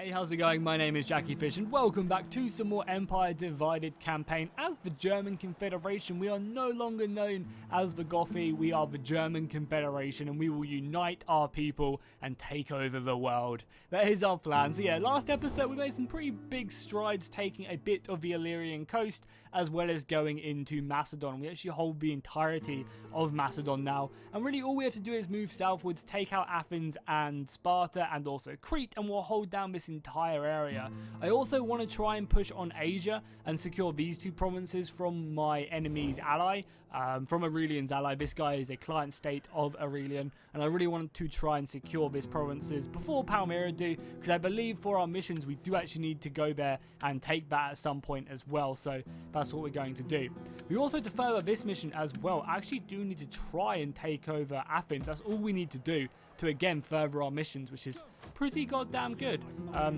Hey, how's it going? My name is jackiefishhh and welcome back to some more Empire Divided campaign. As the German Confederation, we are no longer known as the Gothi, we are the German Confederation and we will unite our people and take over the world. That is our plan. So yeah, last episode we made some pretty big strides taking a bit of the Illyrian coast as well as going into Macedon. We actually hold the entirety of Macedon now and really all we have to do is move southwards, take out Athens and Sparta and also Crete, and we'll hold down this entire area. I also want to try and push on Asia and secure these two provinces from my enemy's ally, from Aurelian's ally. This guy is a client state of Aurelian, and I really want to try and secure these provinces before Palmyra do, because I believe for our missions we do actually need to go there and take that at some point as well, so that's what we're going to do. We also, to further this mission as well, actually do need to try and take over Athens. That's all we need to do to again further our missions, which is pretty goddamn good.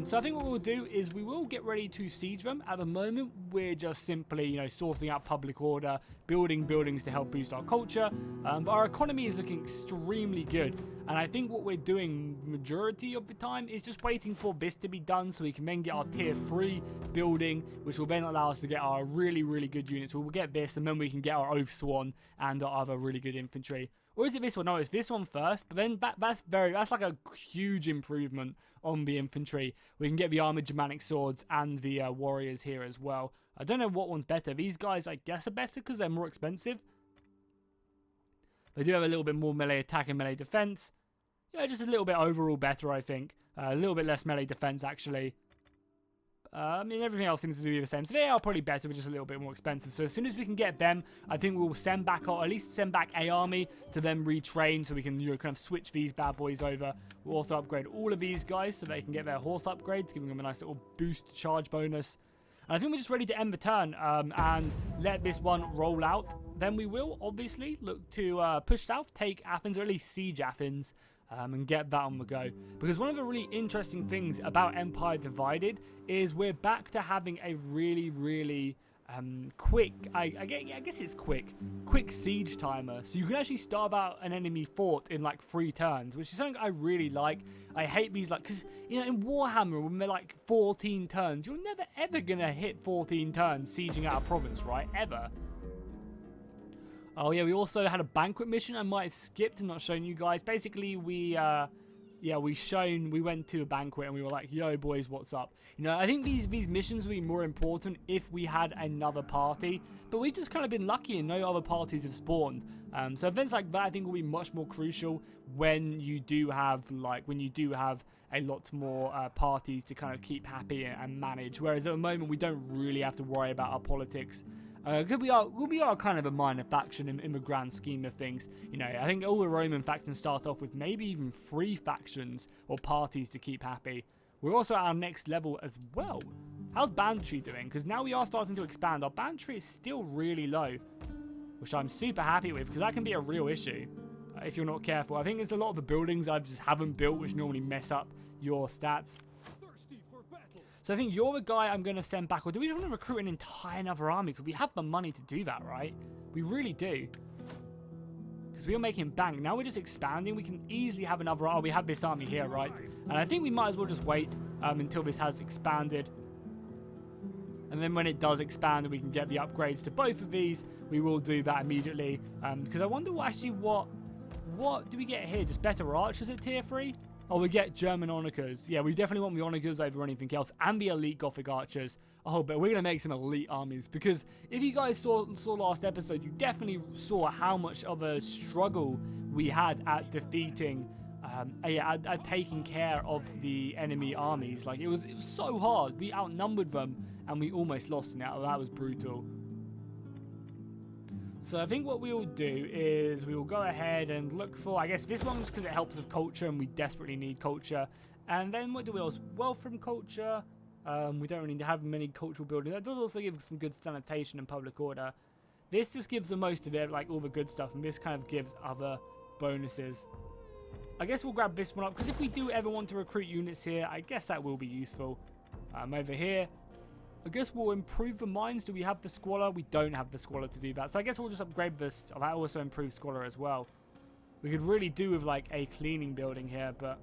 So I think what we'll do is we will get ready to siege them. At the moment we're just simply, you know, sorting out public order, building buildings to help boost our culture, but our economy is looking extremely good, and I think what we're doing majority of the time is just waiting for this to be done so we can then get our tier 3 building, which will then allow us to get our really good units. We'll get this and then we can get our Oath Swan and our other really good infantry. Or is it this one? No, it's this one first, but then that's like a huge improvement on the infantry. We can get the armored Germanic swords and the warriors here as well. I don't know what one's better. These guys, I guess, are better because they're more expensive. They do have a little bit more melee attack and melee defense. Yeah, just a little bit overall better, I think. A little bit less melee defense, actually. I mean, everything else seems to be the same. So they are probably better, but just a little bit more expensive. So as soon as we can get them, I think we'll send back, or at least send back a army to then retrain so we can, you know, kind of switch these bad boys over. We'll also upgrade all of these guys so they can get their horse upgrades, giving them a nice little boost charge bonus. And I think we're just ready to end the turn and let this one roll out. Then we will obviously look to push south, take Athens, or at least siege Athens. And get that on the go. Because one of the really interesting things about Empire Divided is we're back to having a really quick, I guess it's quick siege timer. So you can actually starve out an enemy fort in like 3 turns, which is something I really like. I hate these, like, because, you know, in Warhammer, when they're like 14 turns, you're never ever gonna hit 14 turns sieging out a province, right? Ever. Oh yeah, we also had a banquet mission I might have skipped and not shown you guys. Basically, we went to a banquet and we were like, yo boys, what's up? You know, I think these missions would be more important if we had another party, but we've just kind of been lucky and no other parties have spawned. So events like that I think will be much more crucial when you do have a lot more parties to kind of keep happy and manage, whereas at the moment we don't really have to worry about our politics. Because we are kind of a minor faction in the grand scheme of things. You know, I think all the Roman factions start off with maybe even 3 factions or parties to keep happy. We're also at our next level as well. How's banditry doing? Because now we are starting to expand. Our banditry is still really low, which I'm super happy with because that can be a real issue if you're not careful. I think there's a lot of the buildings I just haven't built which normally mess up your stats. So I think you're the guy I'm going to send back. Or do we want to recruit an entire another army? Because we have the money to do that, right? We really do. Because we are making bank. Now we're just expanding. We can easily have another army. Oh, we have this army here, right? And I think we might as well just wait until this has expanded. And then when it does expand and we can get the upgrades to both of these, we will do that immediately. Because I wonder what do we get here? Just better archers at tier 3? Oh, we get German Onikers. Yeah, we definitely want the Onikers over anything else. And the elite Gothic archers. Oh, but we're going to make some elite armies. Because if you guys saw last episode, you definitely saw how much of a struggle we had at defeating, at taking care of the enemy armies. Like, it was so hard. We outnumbered them and we almost lost in it. That was brutal. So I think what we will do is we will go ahead and look for, I guess this one just because it helps with culture and we desperately need culture. And then what do we also? Wealth from culture. We don't really have many cultural buildings. That does also give some good sanitation and public order. This just gives the most of it, like all the good stuff. And this kind of gives other bonuses. I guess we'll grab this one up because if we do ever want to recruit units here, I guess that will be useful. Over here. I guess we'll improve the mines. Do we have the squalor? We don't have the squalor to do that. So I guess we'll just upgrade this. Oh, that also improves squalor as well. We could really do with like a cleaning building here, but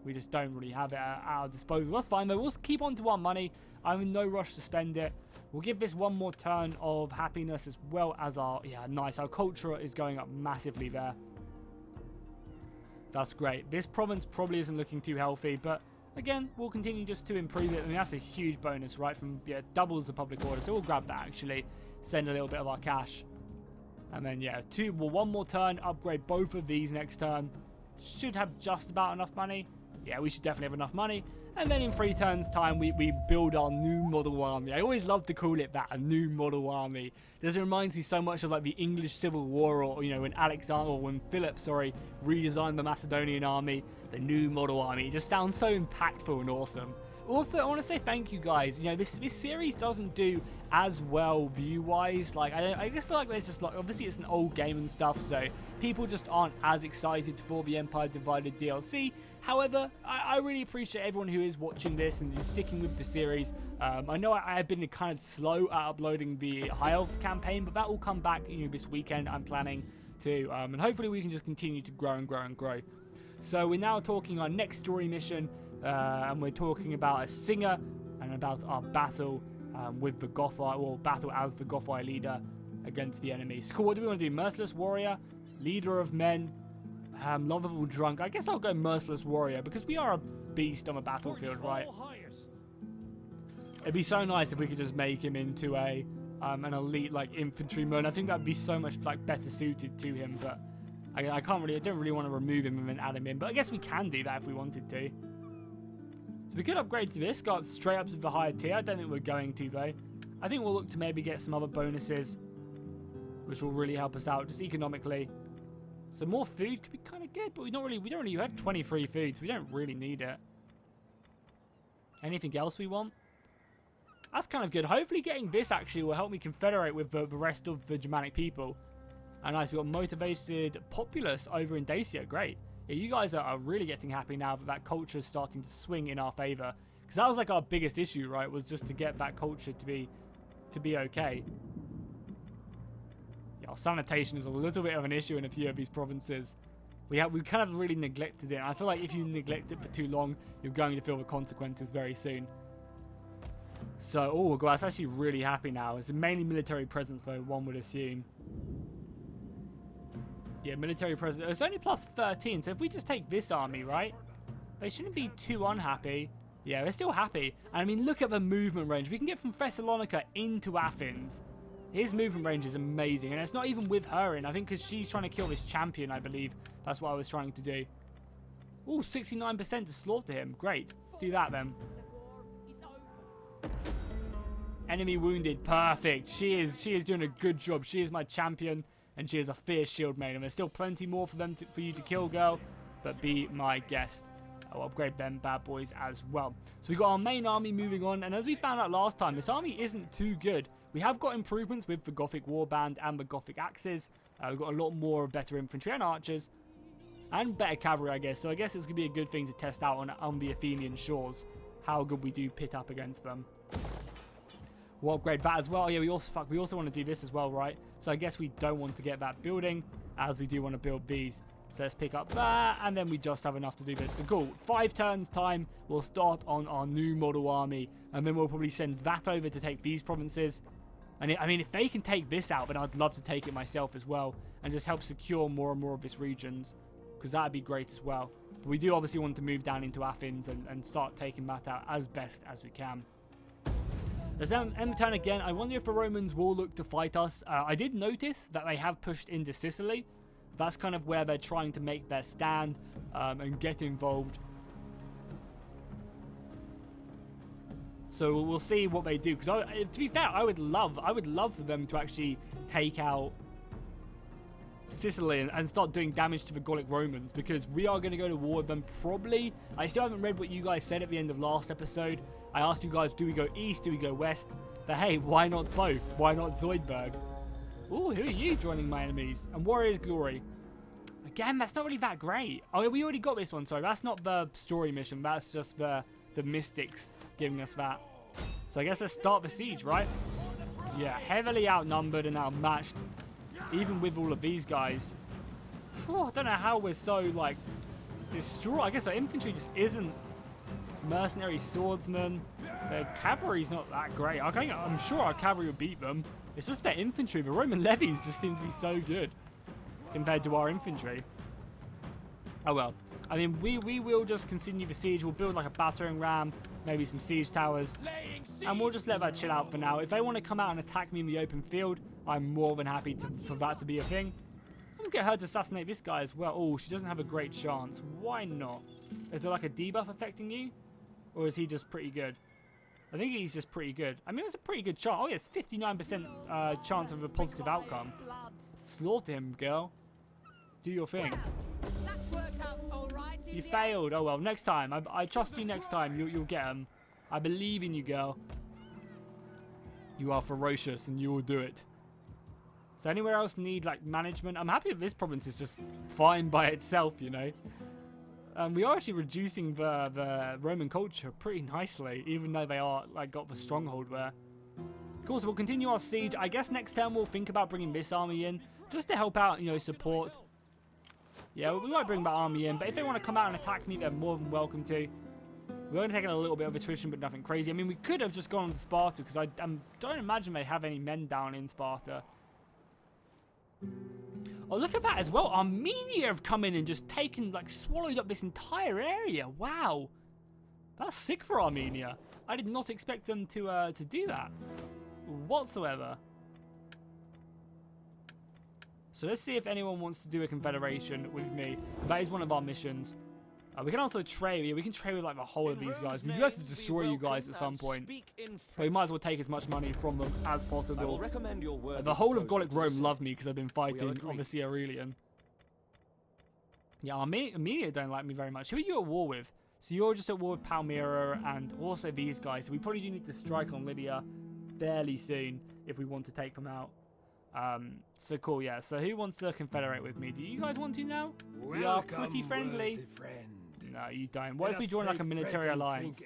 We just don't really have it at our disposal. That's fine, though. We'll keep on to our money. I'm in no rush to spend it. We'll give this one more turn of happiness as well as our... Yeah, nice. Our culture is going up massively there. That's great. This province probably isn't looking too healthy, but again, we'll continue just to improve it. I mean, that's a huge bonus, right? From, yeah, doubles the public order. So we'll grab that, actually. Spend a little bit of our cash. And then, yeah, one more turn. Upgrade both of these next turn. Should have just about enough money. Yeah, we should definitely have enough money. And then in 3 turns time, we build our new model army. I always love to call it that, a new model army. This reminds me so much of like the English Civil War, or, you know, when Philip, redesigned the Macedonian army, the new model army. It just sounds so impactful and awesome. Also, I want to say thank you guys. You know, this series doesn't do as well view-wise. Like, I just feel like there's just like, obviously it's an old game and stuff, so people just aren't as excited for the Empire Divided DLC. However, I really appreciate everyone who is watching this and is sticking with the series. I know I have been kind of slow at uploading the High Elf campaign, but that will come back, you know, this weekend. I'm planning to, and hopefully we can just continue to grow and grow and grow. So we're now talking our next story mission. And we're talking about a singer and about our battle with the Gothi, or battle as the Gothi leader against the enemies. Cool, what do we want to do? Merciless warrior, leader of men, lovable drunk. I guess I'll go merciless warrior because we are a beast on the battlefield, right? It'd be so nice if we could just make him into a an elite like infantryman. I think that'd be so much like better suited to him, but I don't really want to remove him and then add him in. But I guess we can do that if we wanted to. So we could upgrade to this, go straight up to the higher tier. I don't think we're going to, though. I think we'll look to maybe get some other bonuses, which will really help us out, just economically. So more food could be kind of good, but we don't really have 23 food, so we don't really need it. Anything else we want? That's kind of good. Hopefully getting this actually will help me confederate with the rest of the Germanic people. And nice, we've got motivated populace over in Dacia. Great. Yeah, you guys are really getting happy now that culture is starting to swing in our favor. Because that was like our biggest issue, right? Was just to get that culture to be okay. Yeah, our sanitation is a little bit of an issue in a few of these provinces. We kind of really neglected it. And I feel like if you neglect it for too long, you're going to feel the consequences very soon. So, oh, God, that's actually really happy now. It's mainly military presence, though, one would assume. Yeah, military presence. It's only plus 13, so if we just take this army, right? They shouldn't be too unhappy. Yeah, they're still happy. And I mean, look at the movement range. We can get from Thessalonica into Athens. His movement range is amazing. And it's not even with her in. I think because she's trying to kill this champion, I believe. That's what I was trying to do. Oh, 69% to slaughter him. Great. Do that then. Enemy wounded. Perfect. She is doing a good job. She is my champion. And she is a fierce shield maiden. There's still plenty more for you to kill, girl. But be my guest. I'll upgrade them bad boys as well. So we've got our main army moving on. And as we found out last time, this army isn't too good. We have got improvements with the Gothic warband and the Gothic axes. We've got a lot more better infantry and archers. And better cavalry, I guess. So I guess it's going to be a good thing to test out on the Athenian shores. How good we do pit up against them. We'll upgrade that as well. Yeah, we also want to do this as well, right? So I guess we don't want to get that building, as we do want to build these. So let's pick up that, and then we just have enough to do this. So cool. 5 turns time, we'll start on our new model army, and then we'll probably send that over to take these provinces. And I mean, if they can take this out, then I'd love to take it myself as well, and just help secure more and more of this regions, because that'd be great as well. But we do obviously want to move down into Athens and start taking that out as best as we can. Let's end turn again. I wonder if the Romans will look to fight us. I did notice that they have pushed into Sicily. That's kind of where they're trying to make their stand and get involved. So we'll see what they do. Because to be fair, I would love for them to actually take out Sicily and start doing damage to the Gallic Romans, because we are going to go to war with them probably. I still haven't read what you guys said at the end of last episode. I asked you guys, do we go east, do we go west? But hey, why not both? Why not Zoidberg? Ooh, who are you joining my enemies? And Warrior's Glory. Again, that's not really that great. Oh, we already got this one, sorry. That's not the story mission. That's just the Mystics giving us that. So I guess let's start the siege, right? Yeah, heavily outnumbered and outmatched. Even with all of these guys. Whew, I don't know how we're so, like, destroy. I guess our infantry just isn't mercenary swordsmen. Their cavalry's not that great. I'm sure our cavalry will beat them. It's just their infantry. The Roman levies just seem to be so good compared to our infantry. Oh well. I mean, we will just continue the siege. We'll build like a battering ram, maybe some siege towers, and we'll just let that chill out for now. If they want to come out and attack me in the open field, I'm more than happy for that to be a thing. I'm gonna get her to assassinate this guy as well. Oh, she doesn't have a great chance. Why not? Is there like a debuff affecting you? Or is he just pretty good? I think he's just pretty good. I mean, it's a pretty good chance. Oh, yeah, it's 59% chance of a positive outcome. Slaughter him, girl. Do your thing. You failed. Oh, well, next time. I trust you next time. You'll get him. I believe in you, girl. You are ferocious and you will do it. So anywhere else need, like, management? I'm happy that this province is just fine by itself, you know. We are actually reducing the Roman culture pretty nicely, even though they are, like, got the stronghold there. Of course, we'll continue our siege. I guess next time we'll think about bringing this army in, just to help out, you know, support. Yeah, we might bring that army in, but if they want to come out and attack me, they're more than welcome to. We're only taking a little bit of attrition, but nothing crazy. I mean, we could have just gone to Sparta, because I don't imagine they have any men down in Sparta. Oh, look at that as well. Armenia have come in and just taken, like, swallowed up this entire area. Wow. That's sick for Armenia. I did not expect them to do that whatsoever. So let's see if anyone wants to do a confederation with me. That is one of our missions. We can also trade. Yeah, we can trade with like the whole of these guys. We do have to destroy you guys at some point. So we might as well take as much money from them as possible. The whole of Gallic Rome love me because I've been fighting, obviously, Aurelian. Yeah, Armenia don't like me very much. Who are you at war with? So you're just at war with Palmyra and also these guys. So we probably do need to strike on Lydia fairly soon if we want to take them out. So cool, yeah. So who wants to confederate with me? Do you guys want to now? We are pretty friendly. No, you don't. What if we join like a military alliance?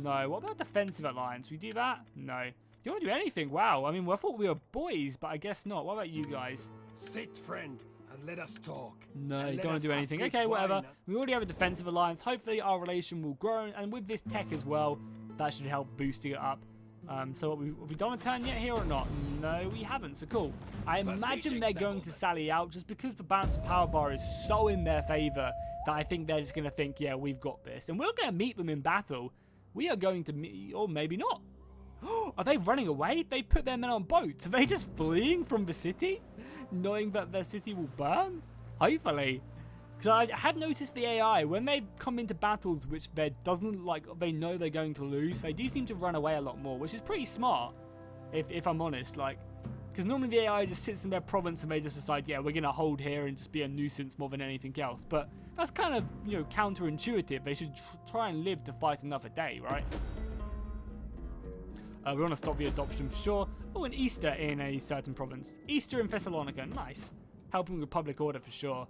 No. What about defensive alliance? We do that? No. Do you want to do anything? Wow. I mean, I thought we were boys, but I guess not. What about you guys? Sit, friend, and let us talk. No, you don't want to do anything. Okay, whatever. We already have a defensive alliance. Hopefully our relation will grow, and with this tech as well, that should help boosting it up. So have we done a turn yet here or not? No, we haven't. So cool. I imagine they're going to sally out just because the balance of power bar is so in their favor that I think they're just going to think, yeah, we've got this. And we're going to meet them in battle. We are going to meet, or maybe not. Are they running away? They put their men on boats. Are they just fleeing from the city, knowing that their city will burn? Hopefully. Because I have noticed the AI, when they come into battles which they know they're going to lose, they do seem to run away a lot more, which is pretty smart, if I'm honest. Like, because normally the AI just sits in their province and they just decide, yeah, we're going to hold here and just be a nuisance more than anything else. But that's kind of, you know, counterintuitive. They should try and live to fight another day, right? We want to stop the adoption for sure. Oh, and Easter in a certain province. Easter in Thessalonica, nice. Helping with public order for sure.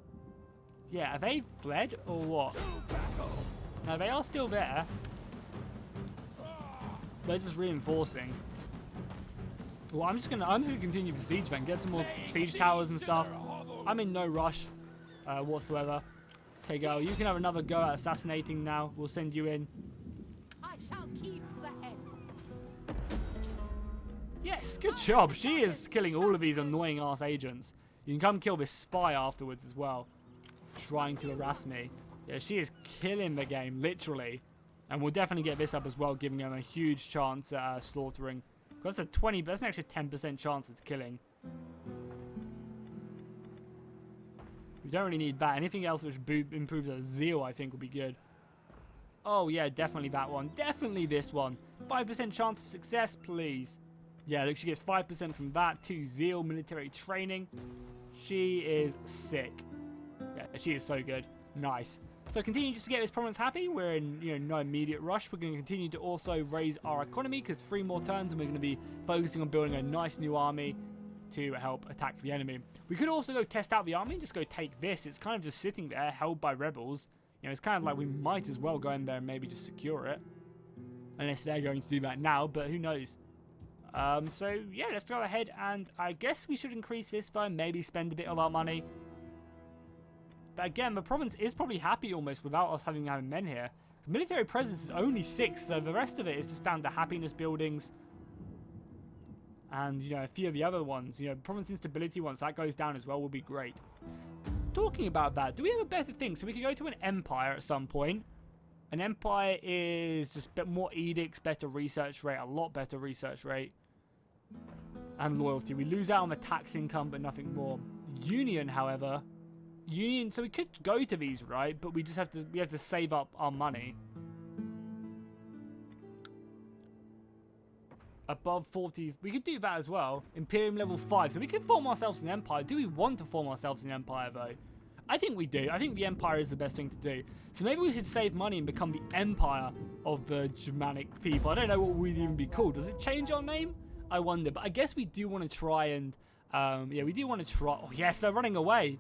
Yeah, are they fled or what? No, they are still there. They're just reinforcing. Well, I'm just gonna continue the siege then. Get some more siege towers and stuff. I'm in no rush whatsoever. Okay, girl, you can have another go at assassinating now. We'll send you in. I shall keep the head. Yes, good job. She is killing all of these annoying ass agents. You can come kill this spy afterwards as well. Trying to harass me. Yeah, she is killing the game, literally. And we'll definitely get this up as well, giving them a huge chance at slaughtering. That's a 20, but that's an extra 10% chance of killing. We don't really need that. Anything else which improves our zeal, I think, will be good. Oh, yeah, definitely that one. Definitely this one. 5% chance of success, please. Yeah, look, she gets 5% from that. 2 zeal, military training. She is sick. Yeah, she is so good. Nice. So continue just to get this province happy. We're in, you know, no immediate rush. We're going to continue to also raise our economy because 3 more turns and we're going to be focusing on building a nice new army to help attack the enemy. We could also go test out the army and just go take this. It's kind of just sitting there held by rebels. You know, it's kind of like we might as well go in there and maybe just secure it. Unless they're going to do that now, but who knows. So yeah, let's go ahead and I guess we should increase this by maybe spend a bit of our money. But again, the province is probably happy almost without us having men here. Military presence is only 6, so the rest of it is just down to happiness buildings. And, you know, a few of the other ones, you know, province instability, once that goes down as well, will be great. Talking about that, do we have a better thing? So we could go to an empire at some point. An empire is just a bit more edicts, better research rate, a lot better research rate. And loyalty. We lose out on the tax income, but nothing more. Union, however. Union, so we could go to these, right? But we just have to save up our money. Above 40, we could do that as well. Imperium level 5, so we could form ourselves an empire. Do we want to form ourselves an empire, though? I think we do. I think the empire is the best thing to do. So maybe we should save money and become the empire of the Germanic people. I don't know what we'd even be called. Does it change our name? I wonder. But I guess we do want to try and... yeah, we do want to try... Oh, yes, they're running away.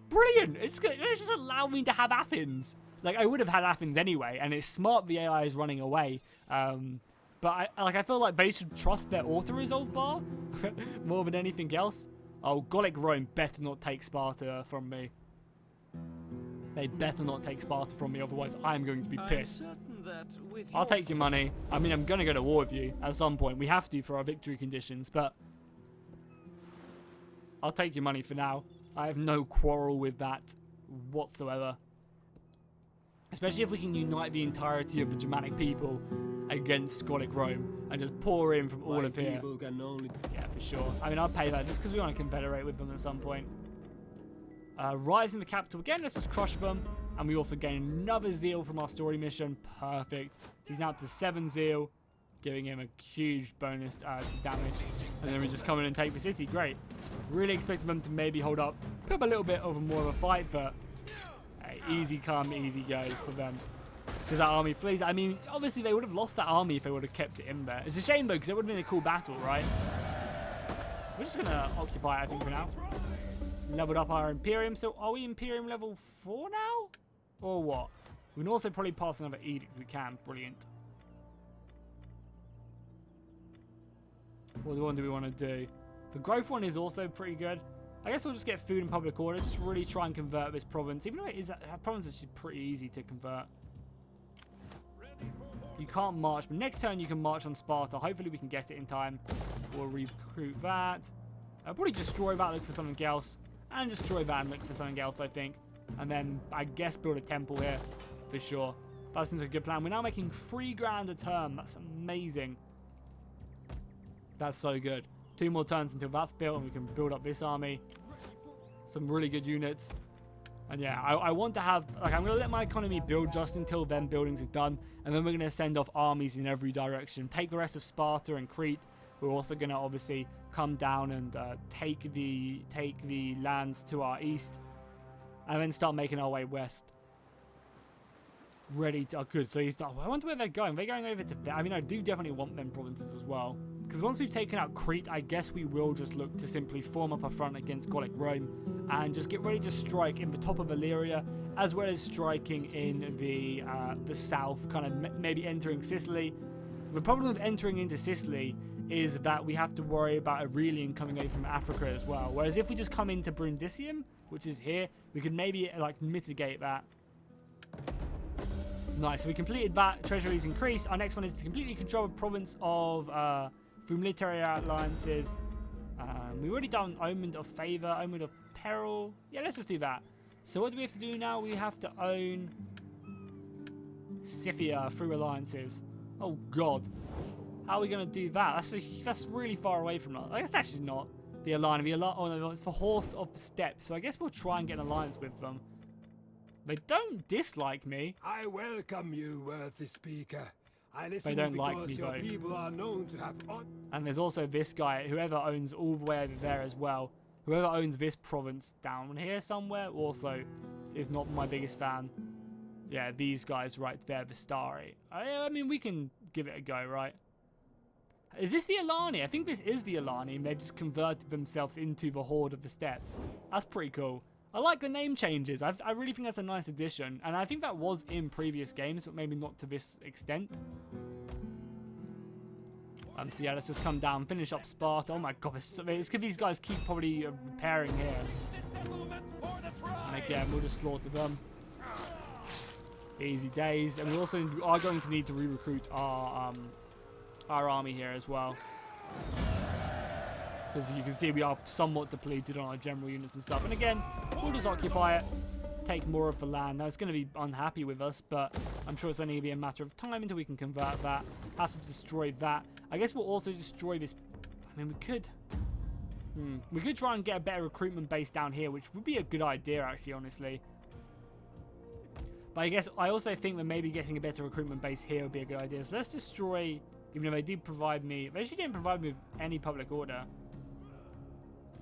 Brilliant. It's just allowed me to have Athens. Like, I would have had Athens anyway, and it's smart the AI is running away. But I feel like they should trust their auto-resolve bar more than anything else. Oh, Gallic Rome better not take Sparta from me. They better not take Sparta from me, otherwise I'm going to be pissed. I'll take your money. I mean, I'm going to go to war with you at some point. We have to for our victory conditions, but I'll take your money for now. I have no quarrel with that whatsoever. Especially if we can unite the entirety of the Germanic people against Gallic Rome and just pour in from all of here. Yeah, for sure. I mean, I'll pay that just because we want to confederate with them at some point. Rising the capital again, let's just crush them. And we also gain another zeal from our story mission. Perfect. He's now up to 7 zeal, giving him a huge bonus to damage. And then we just come in and take the city. Great. Really expected them to maybe hold up, put up a little bit of more of a fight, but hey, easy come, easy go for them. Because that army flees. I mean, obviously they would have lost that army if they would have kept it in there. It's a shame though, because it would have been a cool battle, right? We're just going to occupy it, I think, for now. Leveled up our Imperium. So are we Imperium level 4 now? Or what? We can also probably pass another edict if we can. Brilliant. What one do we want to do? The growth one is also pretty good. I guess we'll just get food and public order. Just really try and convert this province. Even though it is, our province is pretty easy to convert. You can't march, but next turn you can march on Sparta. Hopefully we can get it in time. We'll recruit that. I'll probably destroy that, look for something else. And destroy that and look for something else, I think. And then, I guess, build a temple here. For sure. That seems like a good plan. We're now making 3 grand a turn. That's amazing. That's so good. 2 more turns until that's built and we can build up this army. Some really good units. And yeah, I want to have... Like, I'm going to let my economy build just until then buildings are done. And then we're going to send off armies in every direction. Take the rest of Sparta and Crete. We're also going to obviously come down and take the lands to our east. And then start making our way west. Ready to... Oh, good. So he's done... I wonder where they're going. They're going over to... I mean, I do definitely want them provinces as well. Because once we've taken out Crete, I guess we will just look to simply form up a front against Gallic Rome. And just get ready to strike in the top of Illyria. As well as striking in the south. Kind of maybe entering Sicily. The problem with entering into Sicily is that we have to worry about Aurelian coming over from Africa as well. Whereas if we just come into Brundisium, which is here, we could maybe like mitigate that. Nice, so we completed that. Treasuries increased. Our next one is to completely control the province of through military alliances. We've already done Omen of Favor, Omen of Peril. Yeah, let's just do that. So what do we have to do now? We have to own Scythia through alliances. Oh god. How are we going to do that? That's really far away from us. I guess actually not. The Alliance. Oh no, it's for Horse of the Steppes. So I guess we'll try and get an alliance with them. They don't dislike me. I welcome you, worthy speaker. I listen They don't because like me, your though. people are known to have And there's also this guy, whoever owns all the way over there as well. Whoever owns this province down here somewhere also is not my biggest fan. Yeah, these guys right there, Vistari. I mean, we can give it a go, right? Is this the Alani? I think this is the Alani, and they've just converted themselves into the Horde of the Steppe. That's pretty cool. I like the name changes. I really think that's a nice addition. And I think that was in previous games, but maybe not to this extent. So yeah, let's just come down, finish up Sparta. Oh my god, it's because these guys keep probably repairing here. And again, we'll just slaughter them. Easy days. And we also are going to need to re-recruit our army here as well. Because you can see we are somewhat depleted on our general units and stuff. And again, we'll just occupy it. Take more of the land. Now, it's going to be unhappy with us, but I'm sure it's only going to be a matter of time until we can convert that. Have to destroy that. I guess we'll also destroy this. I mean, we could... We could try and get a better recruitment base down here, which would be a good idea, actually, honestly. But I guess I also think that maybe getting a better recruitment base here would be a good idea. So let's destroy, even though they did provide me... They actually didn't provide me with any public order.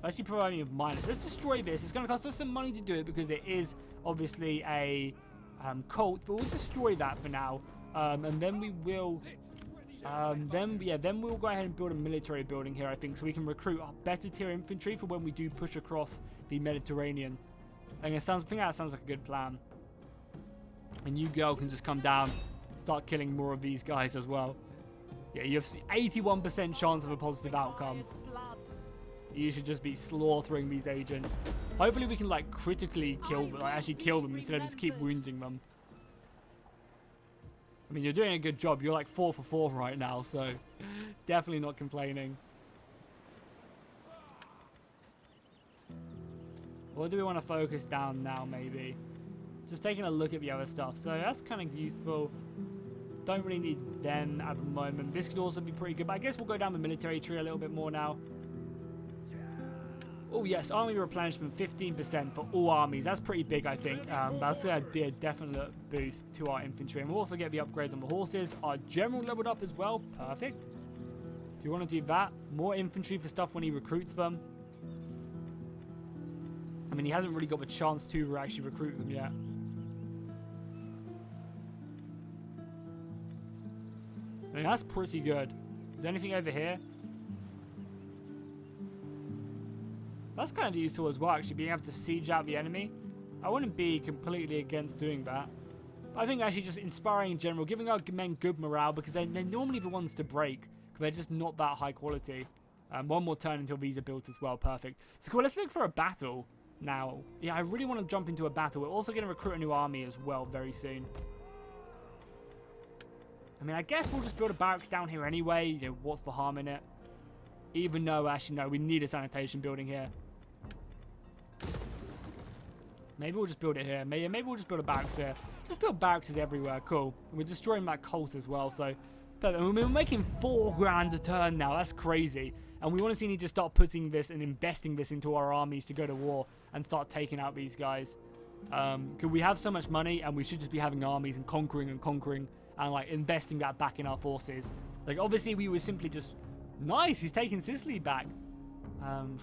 They actually provide me with minus. Let's destroy this. It's going to cost us some money to do it because it is obviously a cult. But we'll destroy that for now. And then we will... then we'll go ahead and build a military building here, I think, so we can recruit our better tier infantry for when we do push across the Mediterranean. And I think that sounds like a good plan. And you girl can just come down, start killing more of these guys as well. Yeah, you have 81% chance of a positive outcome. You should just be slaughtering these agents. Hopefully we can like critically kill them, like actually kill them instead of just keep wounding them. I mean, you're doing a good job. You're like 4 for 4 right now, so definitely not complaining. What do we want to focus down now, maybe? Just taking a look at the other stuff. So that's kind of useful. Don't really need them at the moment. This could also be pretty good, but I guess we'll go down the military tree a little bit more now. Oh yes, army replenishment 15% for all armies. That's pretty big, I think. That's a definite boost to our infantry. And we'll also get the upgrades on the horses. Our general leveled up as well. Perfect. Do you want to do that? More infantry for stuff when he recruits them. I mean, he hasn't really got the chance to actually recruit them yet. I mean, that's pretty good. Is there anything over here? That's kind of useful as well, actually, being able to siege out the enemy. I wouldn't be completely against doing that. But I think actually just inspiring in general, giving our men good morale, because they're normally the ones to break, because they're just not that high quality. One more turn until these are built as well. Perfect. So cool, let's look for a battle now. Yeah, I really want to jump into a battle. We're also going to recruit a new army as well very soon. I mean, I guess we'll just build a barracks down here anyway. You know, what's the harm in it? Even though, actually, no, we need a sanitation building here. Maybe we'll just build it here. Maybe we'll just build a barracks here. Just build barracks everywhere. Cool. We're destroying that cult as well, so... We're making 4 grand a turn now. That's crazy. And we honestly need to start putting this and investing this into our armies to go to war and start taking out these guys. Because we have so much money and we should just be having armies and conquering and like investing that back in our forces. Like obviously we were simply just... Nice, he's taking Sicily back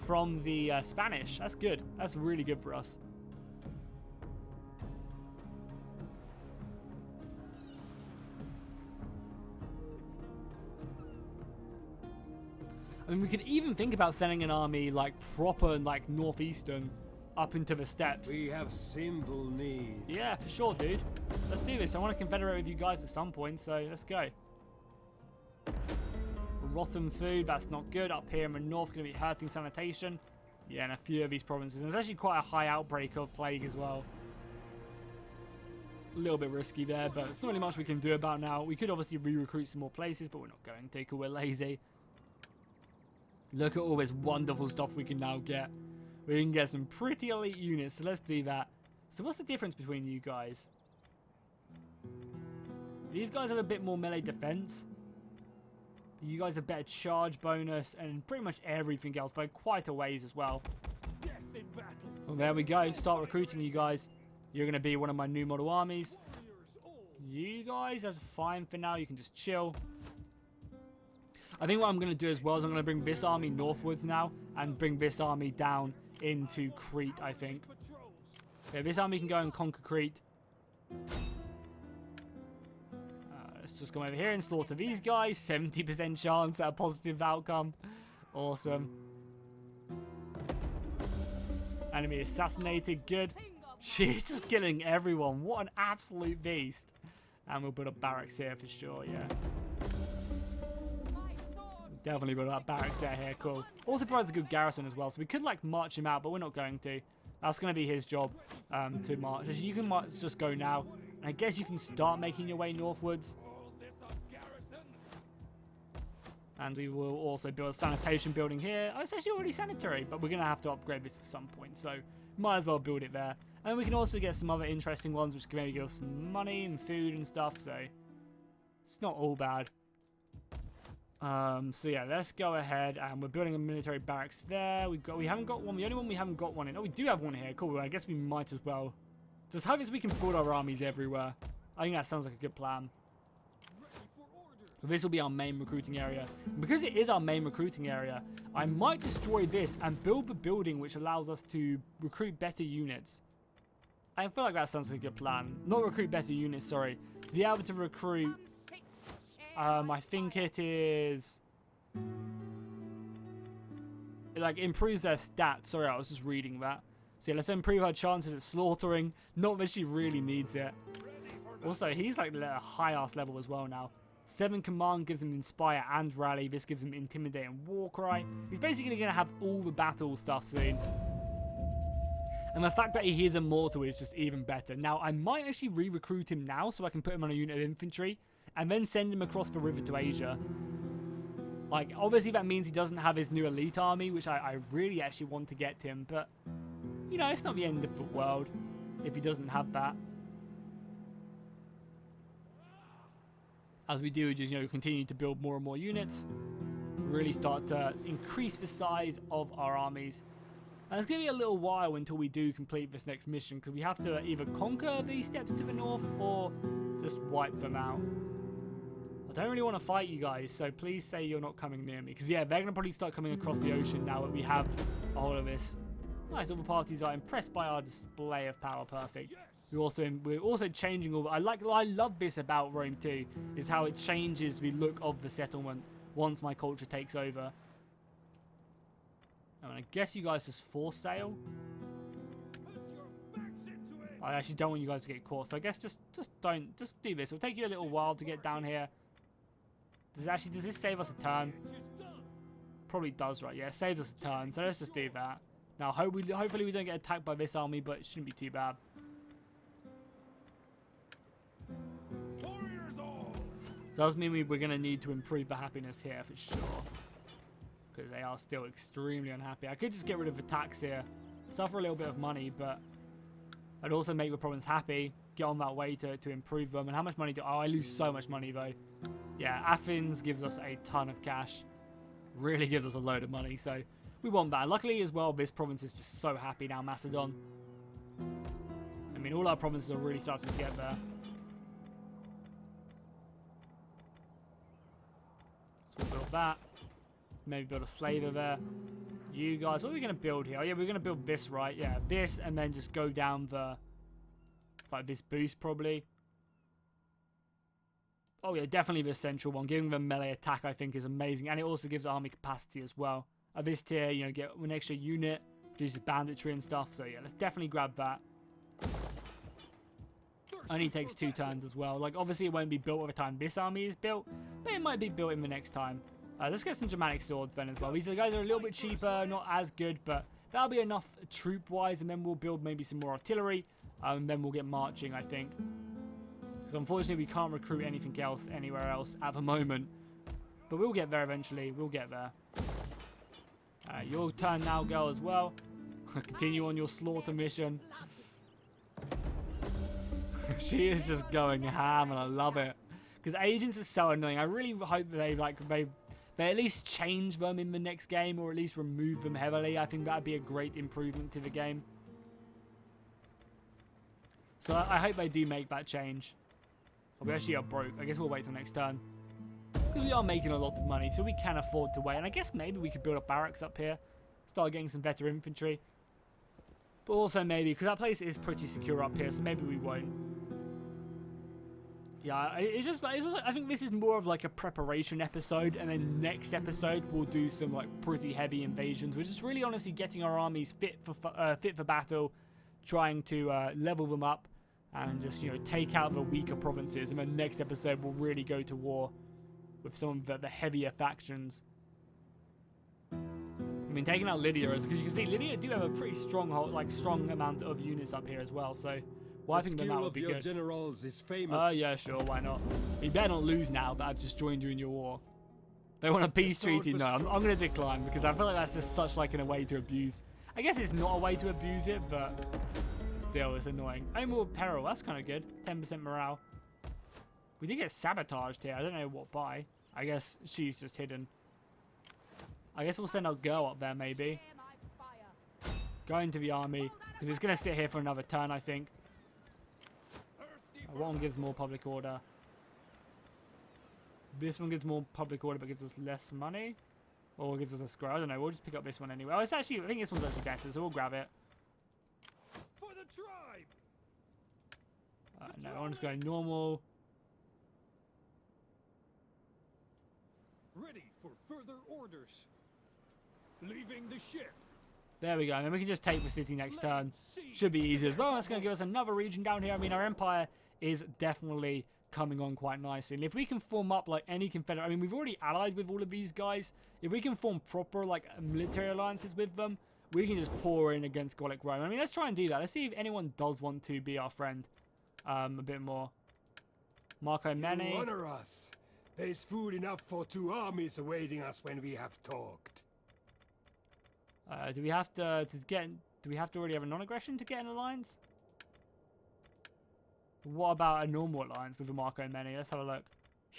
from the Spanish. That's good. That's really good for us. I mean, we could even think about sending an army like proper like northeastern up into the steppes. We have simple needs. Yeah, for sure, dude. Let's do this. I want to confederate with you guys at some point, so let's go. Rotten food, that's not good. Up here in the north, going to be hurting sanitation. Yeah, in a few of these provinces. And there's actually quite a high outbreak of plague as well. A little bit risky there, but there's not really much we can do about now. We could obviously re-recruit some more places, but we're not going to because we're lazy. Look at all this wonderful stuff we can now get. We can get some pretty elite units, so let's do that. So what's the difference between you guys? These guys have a bit more melee defense. You guys have better charge bonus and pretty much everything else by quite a ways as well. Death in battle. Well, there we go. Start recruiting you guys. You're going to be one of my new model armies. You guys are fine for now. You can just chill. I think what I'm going to do as well is I'm going to bring this army northwards now and bring this army down into Crete, I think. Okay, this army can go and conquer Crete. Let's just come over here and slaughter these guys. 70% chance at a positive outcome. Awesome. Enemy assassinated. Good. She's just killing everyone. What an absolute beast. And we'll build a barracks here for sure, yeah. Definitely build that barracks there here, cool. Also provides a good garrison as well, so we could like march him out, but we're not going to. That's going to be his job to march. You can just go now. And I guess you can start making your way northwards. And we will also build a sanitation building here. Oh, it's actually already sanitary, but we're going to have to upgrade this at some point. So might as well build it there. And we can also get some other interesting ones, which can maybe give us some money and food and stuff. So it's not all bad. So yeah, let's go ahead, and we're building a military barracks there. We haven't got one. The only one we haven't got one in. Oh, we do have one here. Cool. I guess we might as well just have it so we can build our armies everywhere. I think that sounds like a good plan. This will be our main recruiting area. Because it is our main recruiting area, I might destroy this and build the building which allows us to recruit better units. I feel like that sounds like a good plan. Not recruit better units, sorry. To be able to recruit, I think it is... It like improves their stats. Sorry, I was just reading that. So yeah, let's improve our chances at slaughtering. Not that she really needs it. Also, he's like at a high-ass level as well now. 7 command gives him inspire and rally. This gives him intimidate and war cry. He's basically going to have all the battle stuff soon. And the fact that he is immortal is just even better. Now, I might actually re-recruit him now so I can put him on a unit of infantry and then send him across the river to Asia. Like, obviously that means he doesn't have his new elite army, which I really actually want to get to him. But, you know, it's not the end of the world if he doesn't have that. As we do, just, you know, continue to build more and more units, really start to increase the size of our armies. And it's going to be a little while until we do complete this next mission, because we have to either conquer these steps to the north or just wipe them out. I don't really want to fight you guys, so please say you're not coming near me, because yeah, they're going to probably start coming across the ocean now that we have all of this. Nice, other parties are impressed by our display of power. Perfect. We're also changing all. I love this about Rome too, is how it changes the look of the settlement once my culture takes over. I guess you guys just force sail. I actually don't want you guys to get caught, so I guess just do this. It'll take you a little while to get down here. Does this save us a turn? Probably does, right? Yeah, it saves us a turn, so let's just do that. Now, hopefully we don't get attacked by this army, but it shouldn't be too bad. Does mean we're going to need to improve the happiness here for sure. Because they are still extremely unhappy. I could just get rid of the tax here. Suffer a little bit of money, but I'd also make the province happy. Get on that way to improve them. And how much money do... Oh, I lose so much money though. Yeah, Athens gives us a ton of cash. Really gives us a load of money. So we want that. Luckily as well, this province is just so happy now, Macedon. I mean, all our provinces are really starting to get there. So we'll build that. Maybe build a slaver there. You guys, what are we going to build here? Oh, yeah, we're going to build this, right? Yeah, this, and then just go down the... like this boost, probably. Oh, yeah, definitely the central one. Giving them melee attack, I think, is amazing. And it also gives army capacity as well. At this tier, you know, get an extra unit. Reduces banditry and stuff. So, yeah, let's definitely grab that. Only takes 2 turns as well. Like, obviously, it won't be built by the time this army is built. But it might be built in the next time. Let's get some Germanic swords then as well. These guys are a little bit cheaper, not as good, but that'll be enough troop-wise, and then we'll build maybe some more artillery, and then we'll get marching, I think. Because unfortunately, we can't recruit anything else anywhere else at the moment. But we'll get there eventually. We'll get there. Your turn now, girl, as well. Continue on your slaughter mission. She is just going ham, and I love it. Because agents are so annoying. I really hope that they at least change them in the next game, or at least remove them heavily. I think that would be a great improvement to the game. So I hope they do make that change. Oh, we actually are broke. I guess we'll wait till next turn. Because we are making a lot of money, so we can afford to wait. And I guess maybe we could build a barracks up here. Start getting some better infantry. But also maybe, because that place is pretty secure up here, so maybe we won't. Yeah, it's just I think this is more of like a preparation episode, and then next episode we'll do some like pretty heavy invasions. We're just really honestly getting our armies fit for battle, trying to level them up, and just, you know, take out the weaker provinces. And then next episode we'll really go to war with some of the heavier factions. mean, taking out Lydia is because you can see Lydia do have a pretty strong, strong amount of units up here as well. So wiping them out would be good. The skill of your generals is famous. Yeah, sure, why not? You better not lose now that I've just joined you in your war. They want a peace treaty. No, I'm going to decline because I feel like that's just such like in a way to abuse. I guess it's not a way to abuse it, but still, it's annoying. Oh, more peril. That's kind of good. 10% morale. We did get sabotaged here. I don't know what by. I guess she's just hidden. I guess we'll send our girl up there, maybe. Go into the army, because it's going to sit here for another turn, I think. One gives more public order. This one gives more public order, but gives us less money. Or gives us a scroll. I don't know. We'll just pick up this one anyway. Oh, it's actually, I think this one's actually better, so we'll grab it. For the tribe. No, I'm just going normal. Ready for further orders. Leaving the ship. There we go. And then we can just take the city next turn. Should be easy as well. That's going to give us another region down here. I mean, our empire is definitely coming on quite nicely. And if we can form up like any confederate, I mean, we've already allied with all of these guys. If we can form proper like military alliances with them, we can just pour in against Gallic Rome. I mean, let's try and do that. Let's see if anyone does want to be our friend a bit more. Marco Mene. You honor us. There is food enough for 2 armies awaiting us when we have talked. Do we have to get? Do we have to already have a non-aggression to get an alliance? What about a normal alliance with a Marco Mene? Let's have a look.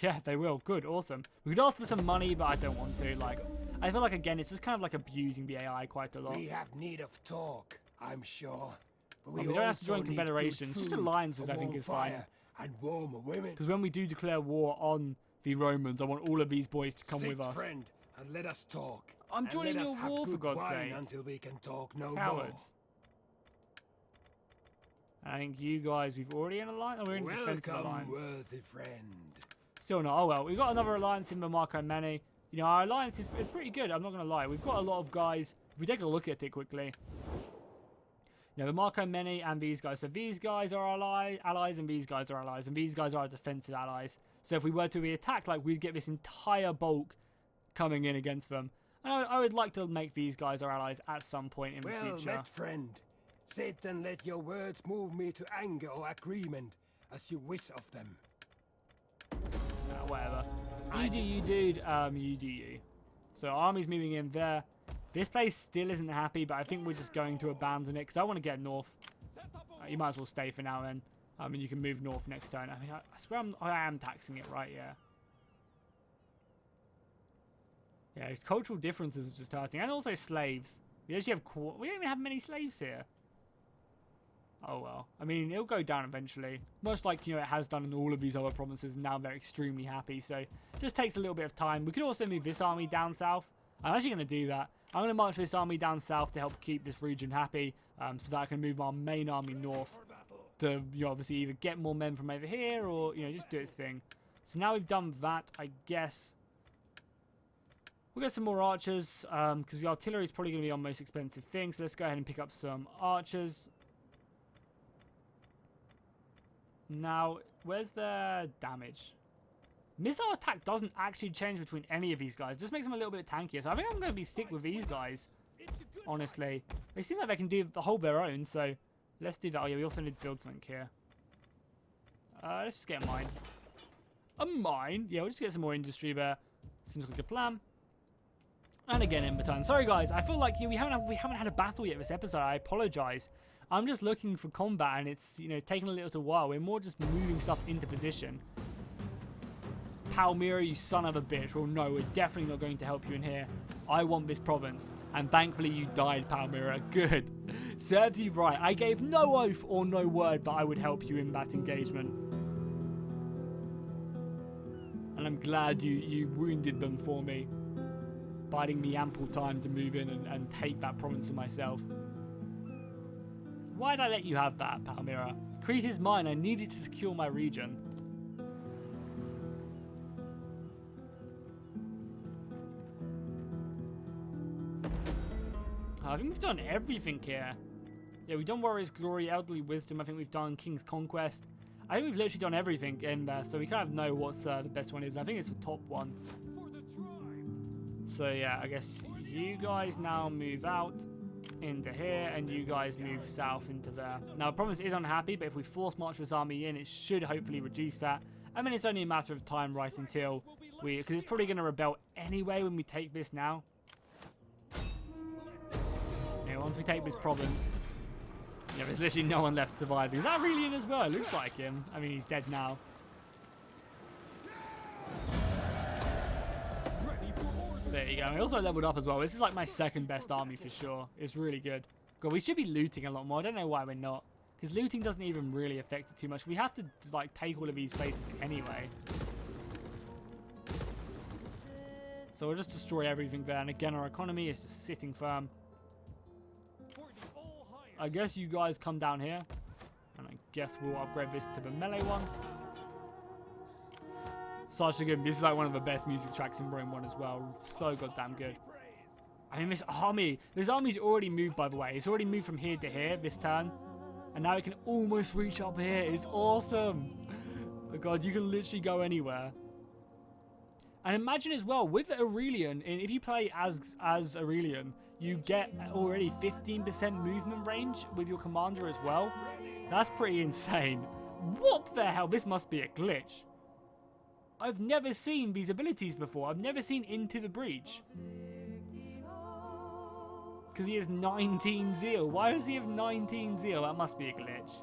Yeah, they will. Good, awesome. We could ask for some money, but I don't want to. Like, I feel like again, it's just kind of like abusing the AI quite a lot. We have need of talk, I'm sure. But we don't have to join confederations. Just alliances, I think, is fine. And warmer women. Because when we do declare war on the Romans, I want all of these boys to come with us. Friend, and let us talk. I'm joining your war, for God's sake. Until we can talk no Cowards. more. I think you guys, we've already in alliance. Oh, we're in a defensive alliance. Worthy friend. Still not. Oh well, we've got another alliance in the Marco Mene. You know, our alliance is pretty good. I'm not going to lie. We've got a lot of guys. If we take a look at it quickly. You know, the Marco Mene and these guys. So these guys are our allies, and these guys are allies, and these guys are our defensive allies. So if we were to be attacked, like we'd get this entire bulk coming in against them. And I would like to make these guys our allies at some point in the future. Well met, friend. Sit and let your words move me to anger or agreement, as you wish of them. Whatever. You do you, dude. You do you. So army's moving in there. This place still isn't happy, but I think we're just going to abandon it because I want to get north. You might as well stay for now then. I mean, you can move north next turn. I mean, I swear I am taxing it, right? Yeah. Yeah, it's cultural differences are just hurting, and also slaves. We actually have we don't even have many slaves here. Oh well. I mean, it'll go down eventually. Much like, you know, it has done in all of these other provinces, and now they're extremely happy. So, it just takes a little bit of time. We could also move this army down south. I'm actually going to do that. I'm going to march this army down south to help keep this region happy, so that I can move our main army north to, you know, obviously either get more men from over here or, you know, just do its thing. So now we've done that, I guess we'll get some more archers, because the artillery is probably going to be our most expensive thing. So let's go ahead and pick up some archers. Now, where's their damage? Missile attack doesn't actually change between any of these guys. It just makes them a little bit tankier. So I think I'm going to stick with these guys, honestly. They seem like they can do the whole their own, so let's do that. Oh yeah, we also need to build something here. Let's just get a mine. A mine? Yeah, we'll just get some more industry there. Seems like a plan. And again, in return. Sorry guys, I feel like, you know, we haven't had a battle yet this episode. I apologize. I'm just looking for combat, and it's, you know, taking a little while. We're more just moving stuff into position. Palmyra, you son of a bitch. Well, no, we're definitely not going to help you in here. I want this province. And thankfully you died, Palmyra. Good. Serves you right. I gave no oath or no word that I would help you in that engagement. And I'm glad you wounded them for me, biding me ample time to move in and take that province to myself. Why'd I let you have that, Palmyra? Crete is mine. I needed to secure my region. I think we've done everything here. Yeah, we've done Warrior's Glory, Elderly Wisdom. I think we've done King's Conquest. I think we've literally done everything in there, so we kind of know what's the best one is. I think it's the top one. So yeah, I guess you guys now move out into here, and you guys move south into there. Now, the province is unhappy, but if we force march this army in, it should hopefully reduce that. I mean, it's only a matter of time right until we... Because it's probably going to rebel anyway when we take this now. Yeah, once we take this province... Yeah, there's literally no one left surviving. Is that Aurelian as well? It looks like him. I mean, he's dead now. There you go. I also leveled up as well. This is like my second best army for sure. It's really good. God, we should be looting a lot more. I don't know why we're not. Because looting doesn't even really affect it too much. We have to like take all of these places anyway. So we'll just destroy everything there. And again, our economy is just sitting firm. I guess you guys come down here. And I guess we'll upgrade this to the melee one. Such a good... This is like one of the best music tracks in Rome 1 as well. So goddamn good. I mean, this army's already moved, by the way. It's already moved from here to here this turn. And now it can almost reach up here. It's awesome. Oh god, you can literally go anywhere. And imagine as well, with Aurelian, if you play as Aurelian, you get already 15% movement range with your commander as well. That's pretty insane. What the hell? This must be a glitch. I've never seen these abilities before. I've never seen Into the Breach. Because he has 19 zeal. Why does he have 19 zeal? That must be a glitch.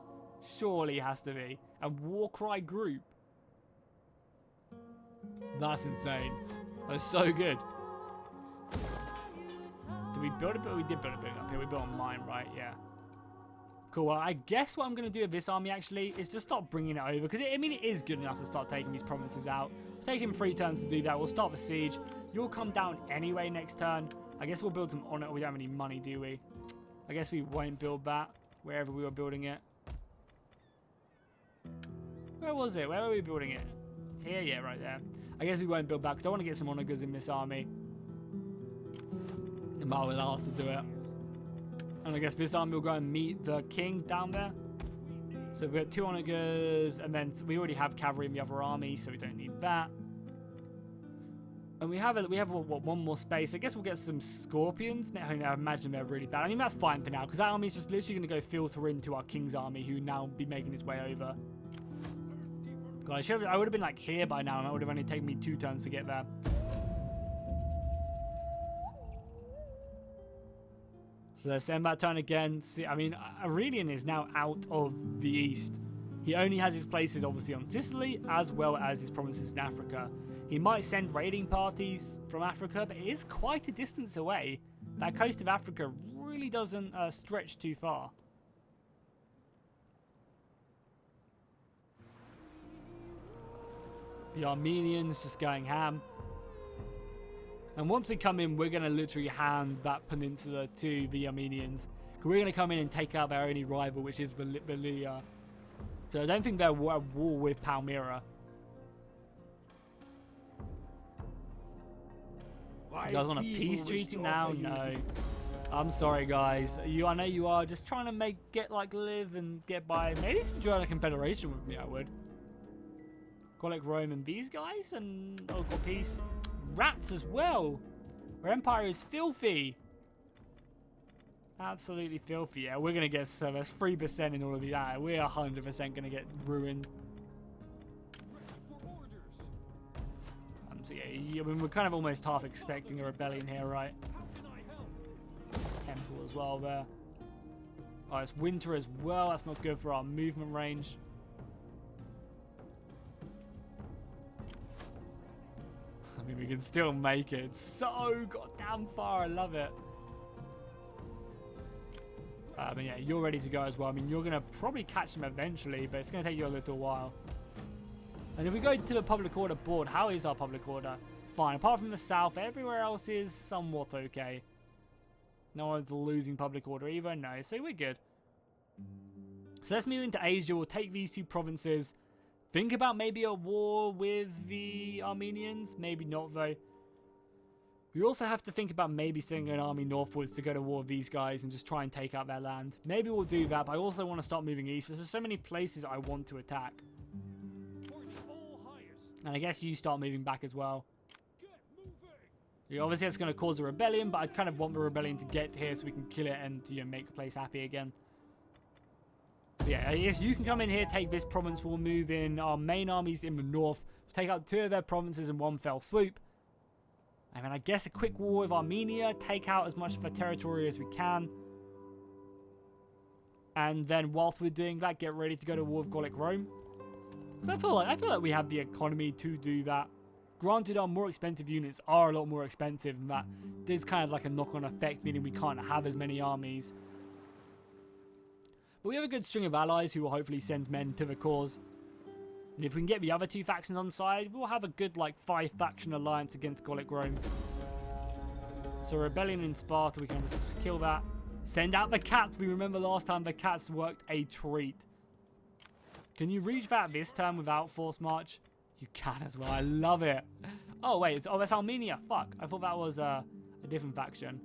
Surely it has to be. And Warcry Group. That's insane. That's so good. Did we build a bit? We did build a bit up here. We built a mine, right? Yeah. Cool. Well, I guess what I'm going to do with this army, actually, is just start bringing it over. Because, I mean, it is good enough to start taking these provinces out. Taking 3 turns to do that. We'll start the siege. You'll come down anyway next turn. I guess we'll build some on it. We don't have any money, do we? I guess we won't build that wherever we were building it. Where was it? Where were we building it? Here? Yeah, right there. I guess we won't build that because I want to get some onagers in this army. And Mar will ask to do it. And I guess this army will go and meet the king down there. So we've got 2 onagers, and then we already have cavalry in the other army, so we don't need that. And we have what, 1 more space. I guess we'll get some scorpions. I imagine they're really bad. I mean, that's fine for now, because that army is just literally going to go filter into our king's army, who now be making its way over. God, I would have been like here by now, and that would have only taken me 2 turns to get there. So let's end that turn again. See, I mean, Aurelian is now out of the east. He only has his places, obviously, on Sicily, as well as his provinces in Africa. He might send raiding parties from Africa, but it is quite a distance away. That coast of Africa really doesn't stretch too far. The Armenians just going ham. And once we come in, we're going to literally hand that peninsula to the Armenians. We're going to come in and take out their only rival, which is Valia. So I don't think they're at war with Palmyra. You guys want a peace treaty now? No. I'm sorry, guys. I know you are just trying to live and get by. Maybe if you join a confederation with me, I would. Gallic Rome and these guys, and local peace. Rats as well. Our empire is filthy. Absolutely filthy. Yeah, we're gonna get so there's 3% in all of these. We're 100% gonna get ruined. So yeah, I mean, we're kind of almost half expecting a rebellion here, right? Temple as well there. Oh, it's winter as well. That's not good for our movement range. I mean, we can still make it. It's so goddamn far. I love it. But yeah, you're ready to go as well. I mean, you're going to probably catch them eventually, but it's going to take you a little while. And if we go to the public order board, how is our public order? Fine. Apart from the south, everywhere else is somewhat okay. No one's losing public order either. No, so we're good. So let's move into Asia. We'll take these 2 provinces. Think about maybe a war with the Armenians. Maybe not, though. We also have to think about maybe sending an army northwards to go to war with these guys and just try and take out their land. Maybe we'll do that, but I also want to start moving east. There's so many places I want to attack. And I guess you start moving back as well. Obviously, it's going to cause a rebellion, but I kind of want the rebellion to get here so we can kill it and, you know, make the place happy again. So yeah, I guess you can come in here, take this province. We'll move in our main armies in the north. Take out 2 of their provinces in one fell swoop. And then I guess a quick war with Armenia. Take out as much of their territory as we can. And then whilst we're doing that, get ready to go to war with Gallic Rome. So I feel like we have the economy to do that. Granted, our more expensive units are a lot more expensive, and that there's kind of like a knock-on effect, meaning we can't have as many armies. But we have a good string of allies who will hopefully send men to the cause. And if we can get the other 2 factions on side, we'll have a good, like, 5-faction alliance against Gallic Rome. So rebellion in Sparta, we can just kill that. Send out the cats. We remember last time the cats worked a treat. Can you reach that this turn without force march? You can as well. I love it. Oh, wait. Oh, that's Armenia. Fuck. I thought that was a different faction.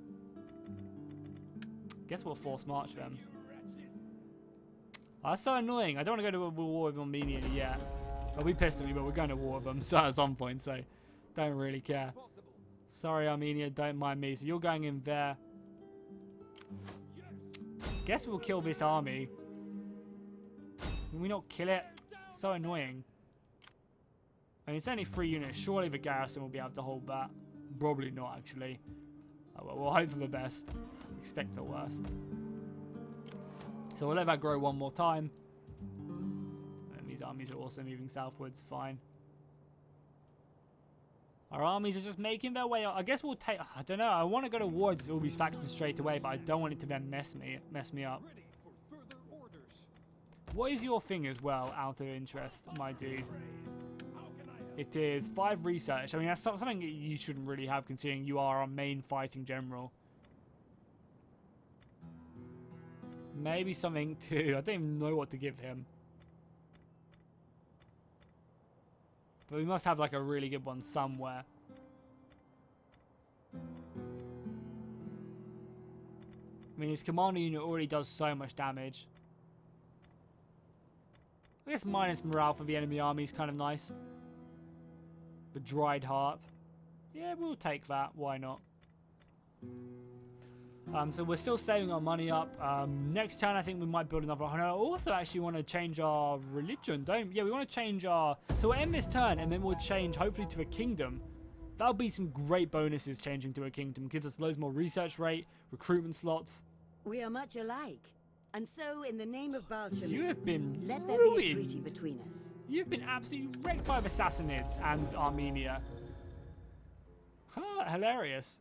Guess we'll force march them. Oh, that's so annoying. I don't want to go to a war with Armenia yet. They'll be pissed at me, but we're going to war with them so at some point, so don't really care. Sorry, Armenia. Don't mind me. So you're going in there. Guess we'll kill this army. Can we not kill it? So annoying. I mean, it's only 3 units. Surely the garrison will be able to hold that. Probably not, actually. Oh, well, we'll hope for the best. Expect the worst. So we'll let that grow one more time. And these armies are also moving southwards. Fine. Our armies are just making their way up. I guess we'll take... I don't know. I want to go to war with all these factions straight away, but I don't want it to then mess me up. What is your thing as well, out of interest, my dude? It is 5 research. I mean, that's something that you shouldn't really have, considering you are our main fighting general. Maybe something too. I don't even know what to give him. But we must have like a really good one somewhere. I mean, his commander unit already does so much damage. I guess minus morale for the enemy army is kind of nice. The dried heart. Yeah, we'll take that. Why not? So we're still saving our money up. Next turn, I think we might build another. I also actually want to change our religion, Yeah, we want to change our... So we'll end this turn, and then we'll change, hopefully, to a kingdom. That'll be some great bonuses changing to a kingdom. Gives us loads more research rate, recruitment slots. We are much alike. And so, in the name of Balshamim, You have been let there be a ruined. treaty between us. You've been absolutely wrecked by the Sassanids and Armenia. Huh, hilarious.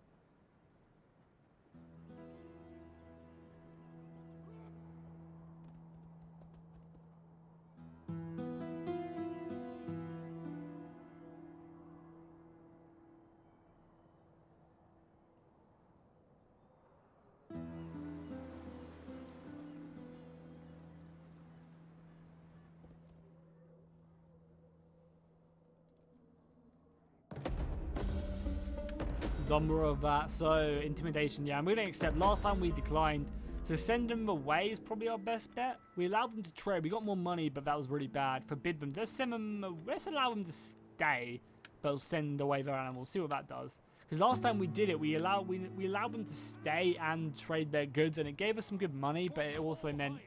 Number of that. So intimidation, yeah, I'm going to accept. Last time we declined, so send them away is probably our best bet. We allowed them to trade. We got more money, but that was really bad. Forbid them. Let's send them. Let's allow them to stay, but we'll send away their animals. See what that does. Because last time we did it, we allowed them to stay and trade their goods, and it gave us some good money, but it also meant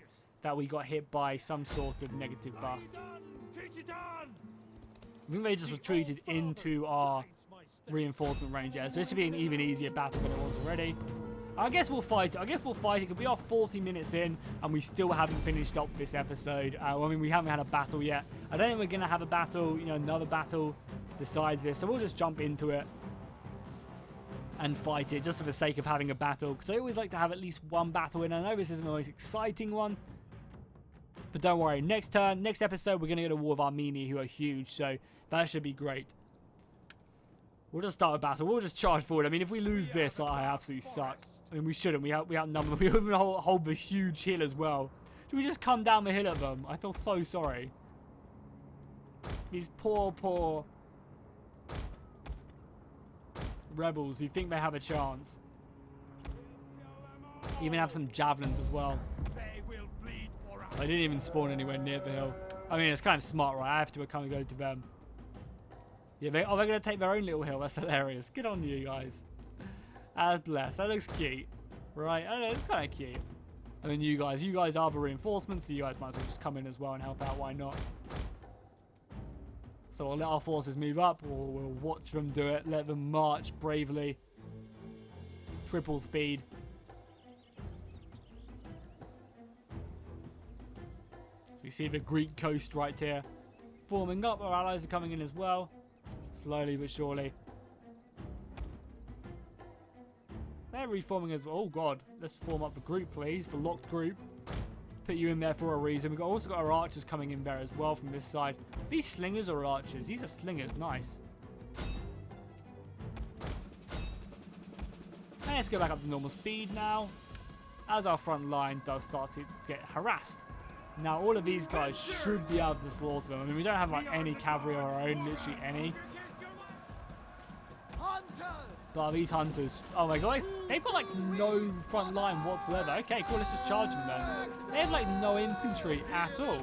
that we got hit by some sort of negative buff. I think they just retreated into our reinforcement range, yeah. So this should be an even easier battle than it was already. I guess we'll fight it. Because we are 40 minutes in and we still haven't finished up this episode. I mean, we haven't had a battle yet. I don't think we're going to have a battle, another battle besides this. So we'll just jump into it and fight it just for the sake of having a battle. Because I always like to have at least one battle in. I know this isn't the most exciting one. But don't worry. Next episode, we're going to go to war with Armenia, who are huge. So that should be great. We'll just start a battle. We'll just charge forward. I mean, if we lose this, I absolutely suck. I mean, we shouldn't. We outnumber. We even hold the huge hill as well. Do we just come down the hill at them? I feel so sorry. These poor rebels who think they have a chance. Even have some javelins as well. I didn't even spawn anywhere near the hill. I mean, it's kind of smart, right? I have to kind of go to them. Yeah, they're going to take their own little hill. That's hilarious. Good on you guys. That's blessed. That looks cute. Right, I don't know, it's kind of cute. And then you guys are the reinforcements, so you guys might as well just come in as well and help out. Why not? So we'll let our forces move up, or we'll watch them do it. Let them march bravely. Triple speed. We see the Greek coast right here forming up. Our allies are coming in as well, slowly but surely. They're reforming as well. Oh god, let's form up the group, please. The locked group. Put you in there for a reason. We've also got our archers coming in there as well from this side. These slingers are archers. These are slingers. Nice. And let's go back up to normal speed now, as our front line does start to get harassed. Now, all of these guys should be able to slaughter them. I mean, we don't have like any cavalry of our own, literally any. But these hunters, oh my god, they've got like no front line whatsoever. Okay, cool, let's just charge them then. They have like no infantry at all.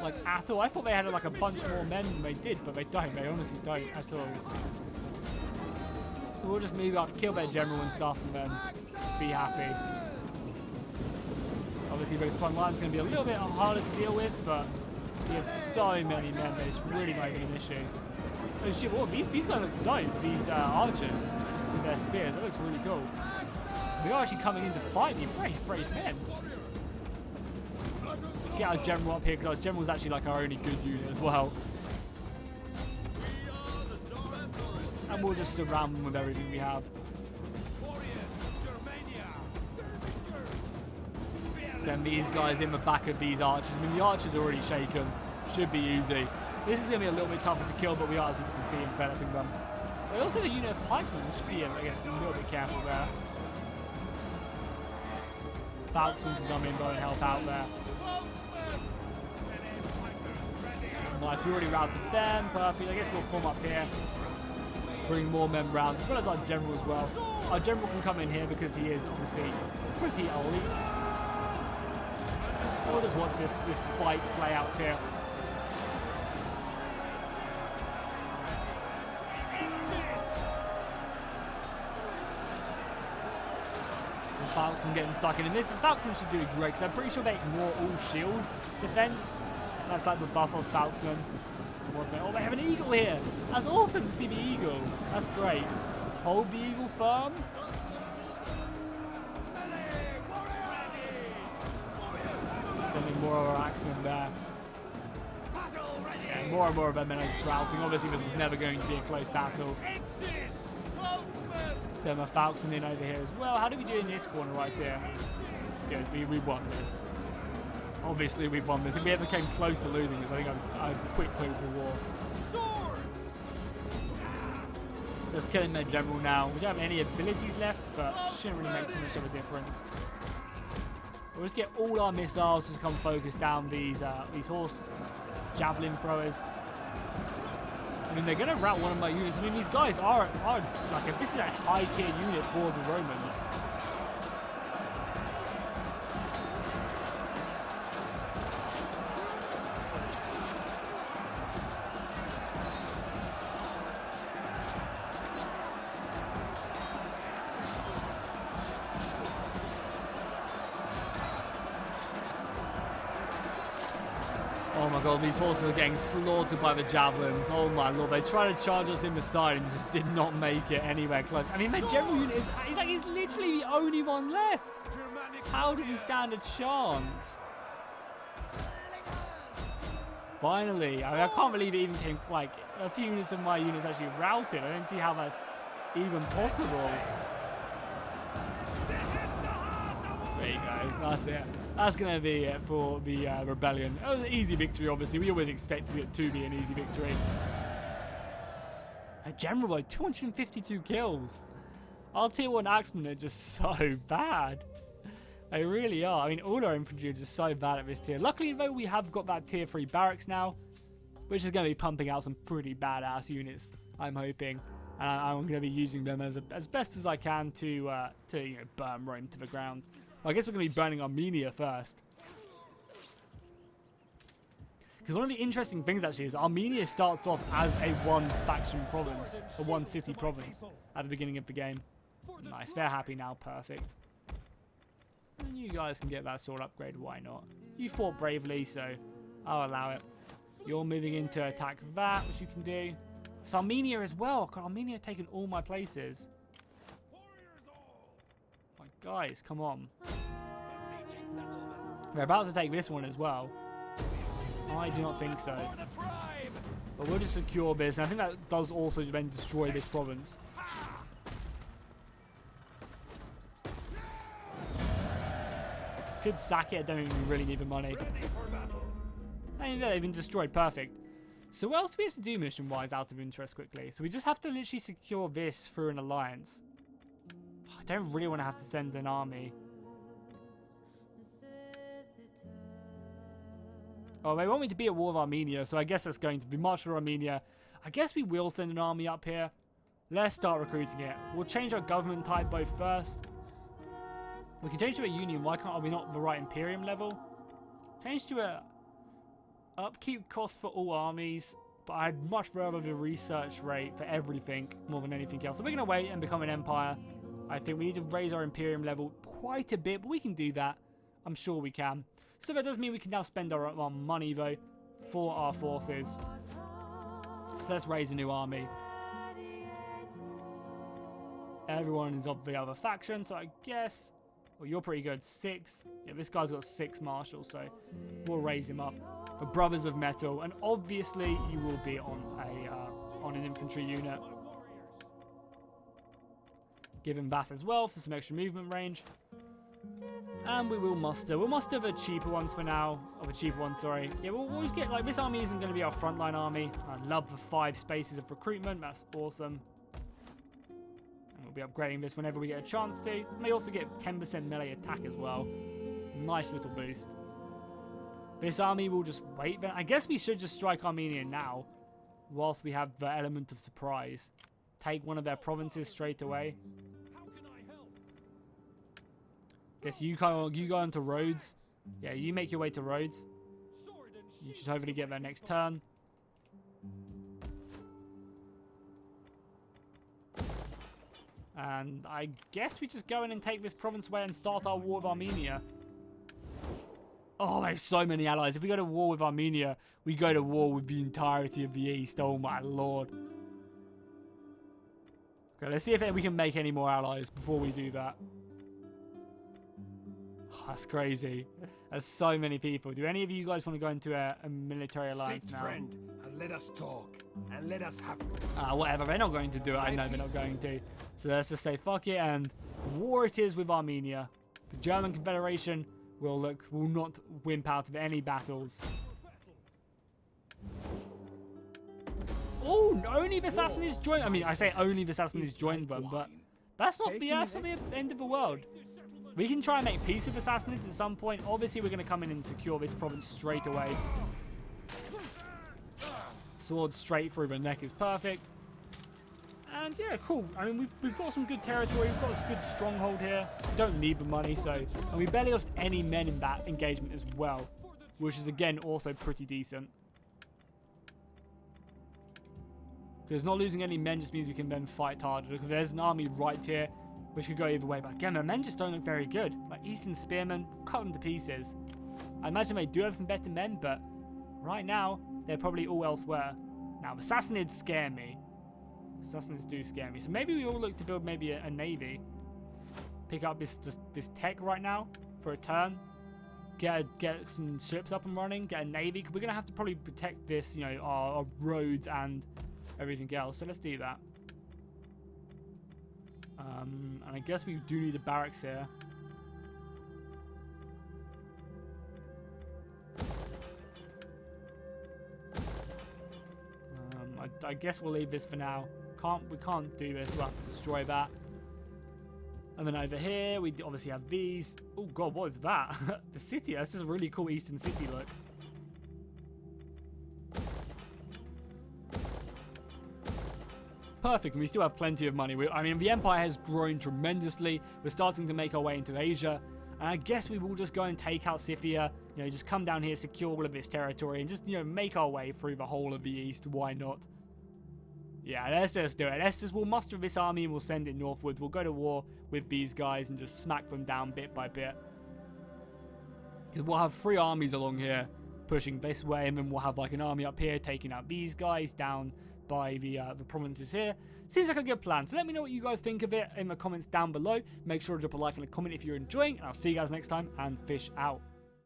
Like at all. I thought they had like a bunch more men than they did, but they don't. They honestly don't at all. So we'll just move up, kill their general and stuff, and then be happy. Obviously, those front lines are going to be a little bit harder to deal with, but we have so many men that it's really not even an issue. Oh shit, well, these guys look dope, these archers with their spears. That looks really cool. They are actually coming in to fight me. Brave men. Get our general up here, because our general is actually like our only good unit as well. And we'll just surround them with everything we have. Send these guys in the back of these archers. I mean, the archers are already shaken. Should be easy. This is going to be a little bit tougher to kill, but we are, as you can see, enveloping them. They also have a unit of pikemen. Should be, I guess, a little bit careful there. Falcons can come in though and help out there. Nice, we already routed them. Perfect. I guess we'll form up here. Bring more men round, as well as our general as well. Our general can come in here because he is obviously pretty elite. We'll just watch this fight play out here. The Falcon getting stuck in this. The Falcon should do great, because I'm pretty sure they ignore all shield defense. That's like the buff of Falcon. Oh, they have an eagle here. That's awesome to see the eagle. That's great. Hold the eagle firm. Sending more of our axemen there. Yeah, more and more of our men are routing. Obviously, this was never going to be a close battle. Send my Falcon in over here as well. How do we do in this corner right here? Good, we won this. Obviously, we've won this. If we ever came close to losing this, I think I'd quit total war. Just killing their general now. We don't have any abilities left, but shouldn't really make too much of a difference. We'll just get all our missiles to come focus down these horse javelin throwers. I mean, they're going to rout one of my units. I mean, these guys are like, if this is a high tier unit for the Romans. Oh my god, these horses are getting slaughtered by the javelins. Oh my lord, they tried to charge us in the side and just did not make it anywhere close. I mean, their general unit he's literally the only one left. How does he stand a chance? Finally, I mean, I can't believe it even came, like, a few units of my units actually routed. I don't see how that's even possible. There you go, that's it. That's going to be it for the rebellion. It was an easy victory, obviously. We always expected it to be an easy victory. A general, like, 252 kills. Our tier 1 axemen are just so bad. They really are. I mean, all our infantry are just so bad at this tier. Luckily, though, we have got that tier 3 barracks now, which is going to be pumping out some pretty badass units, I'm hoping. And I'm going to be using them as best as I can to you know, burn Rome to the ground. I guess we're going to be burning Armenia first. Because one of the interesting things actually is Armenia starts off as a one faction province, a one city province at the beginning of the game. Nice, they're happy now, perfect. And you guys can get that sword upgrade, why not? You fought bravely, so I'll allow it. You're moving in to attack that, which you can do. It's Armenia as well. God, Armenia taken all my places. My guys, come on. They're about to take this one as well. I do not think so. But we'll just secure this. And I think that does also then destroy this province. Could sack it. I don't even really need the money. And yeah, they've been destroyed. Perfect. So what else do we have to do mission-wise out of interest quickly? So we just have to literally secure this through an alliance. I don't really want to have to send an army. Oh, they want me to be at war with Armenia, so I guess that's going to be march for Armenia. I guess we will send an army up here. Let's start recruiting it. We'll change our government type both first. We can change to a union. Why can't we not the right imperium level? Change to a upkeep cost for all armies, but I'd much rather the research rate for everything more than anything else. So we're going to wait and become an empire. I think we need to raise our imperium level quite a bit, but we can do that. I'm sure we can. So that does mean we can now spend our money, though, for our forces. So let's raise a new army. Everyone is of the other faction, so I guess... Well, you're pretty good. 6. Yeah, this guy's got 6 marshals, so we'll raise him up. The Brothers of Metal, and obviously you will be on an infantry unit. Give him that as well for some extra movement range. And we will muster. We'll muster the cheaper ones for now. Or the cheaper ones, sorry. Yeah, we'll always get, like, this army isn't going to be our frontline army. I love the 5 spaces of recruitment. That's awesome. And we'll be upgrading this whenever we get a chance to. May also get 10% melee attack as well. Nice little boost. This army will just wait then. I guess we should just strike Armenia now. Whilst we have the element of surprise. Take one of their provinces straight away. Guess you go into Rhodes. Yeah, you make your way to Rhodes. You should hopefully get there next turn. And I guess we just go in and take this province away and start our war with Armenia. Oh, there's so many allies. If we go to war with Armenia, we go to war with the entirety of the East. Oh my lord. Okay, let's see if we can make any more allies before we do that. That's crazy. There's so many people. Do any of you guys want to go into a military alliance Sit, now? friend, and let us talk, and let us have... Whatever. They're not going to do it. I know they're not going to. So let's just say fuck it, and war it is with Armenia. The German Confederation will not wimp out of any battles. Oh, only the Sassanids joined. I mean, I say only the Sassanids joined them, but that's not the end of the world. We can try and make peace with the Sassanids at some point. Obviously, we're going to come in and secure this province straight away. Sword straight through the neck is perfect. And yeah, cool. I mean, we've got some good territory. We've got a good stronghold here. We don't need the money, so... And we barely lost any men in that engagement as well. Which is, again, also pretty decent. Because not losing any men just means we can then fight harder. Because there's an army right here, which could go either way. But again, the men just don't look very good. Like Eastern Spearmen, cut them to pieces. I imagine they do have some better men, but right now, they're probably all elsewhere. Now, the Sassanids scare me. Sassanids do scare me. So maybe we all look to build maybe a navy. Pick up this tech right now for a turn. Get some ships up and running. Get a navy. We're going to have to probably protect this, you know, our roads and everything else. So let's do that. And I guess we do need a barracks here. I guess we'll leave this for now. We can't do this. We'll have to destroy that. And then over here, we obviously have these. Oh god, what is that? The city. That's just a really cool Eastern city look. Perfect, and we still have plenty of money. I mean, the empire has grown tremendously. We're starting to make our way into Asia. And I guess we will just go and take out Scythia, you know, just come down here, secure all of this territory, and just, you know, make our way through the whole of the east. Why not? Yeah, let's just do it. We'll muster this army and we'll send it northwards. We'll go to war with these guys and just smack them down bit by bit. Because we'll have 3 armies along here pushing this way, and then we'll have like an army up here taking out these guys down by the provinces here. Seems like a good plan. So let me know what you guys think of it in the comments down below. Make sure to drop a like and a comment if you're enjoying, and I'll see you guys next time, and fish out.